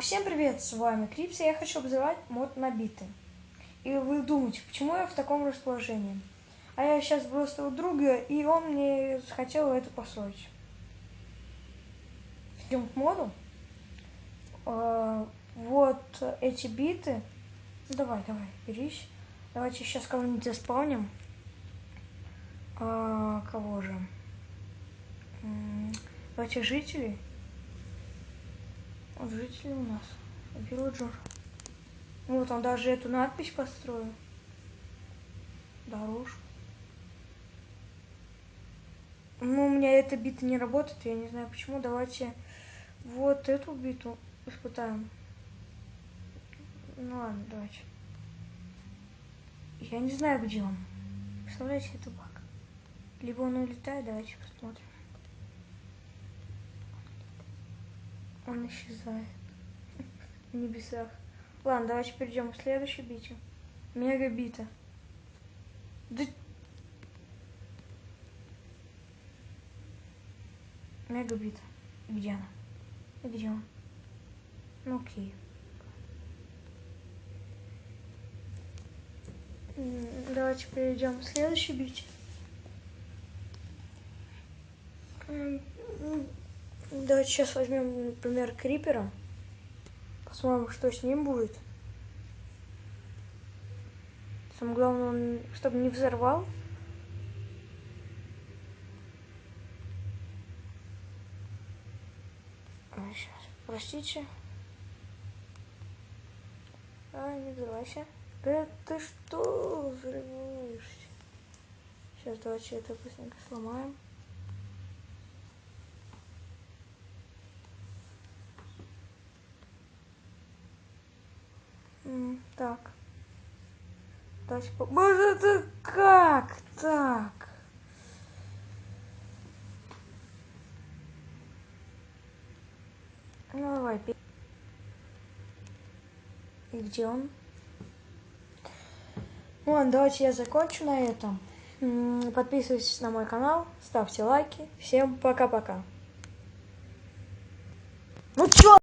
Всем привет, с вами Крипс, и я хочу обзывать мод на биты. И вы думаете, почему я в таком расположении? А я сейчас просто у друга, и он мне захотел это построить. Идем к моду. Вот эти биты. Давай, берись. Давайте сейчас кого-нибудь заспавним. Кого же? Давайте жителей. Вот жители у нас. Вилладжер. Вот он даже эту надпись построил. Дорожку. Ну, у меня эта бита не работает, я не знаю почему. Давайте вот эту биту испытаем. Ну ладно, давайте. Я не знаю, где он. Представляете, это баг. Либо он улетает, давайте посмотрим. Он исчезает в небесах. Ладно, давайте перейдем к следующей бите. Мега бита. Да... Мега бита. Где она? Где он? Ну окей. Давайте перейдем к следующей бите. Давайте сейчас возьмем, например, Крипера. Посмотрим, что с ним будет. Самое главное, он, чтобы не взорвал. Сейчас, простите. Не взрывайся. Да ты что взрываешься? Сейчас давайте это быстренько сломаем. Так. Давайте Боже, это как так? Ну давай, и где он? Ну ладно, давайте я закончу на этом. Подписывайтесь на мой канал, ставьте лайки. Всем пока-пока. Ну чё?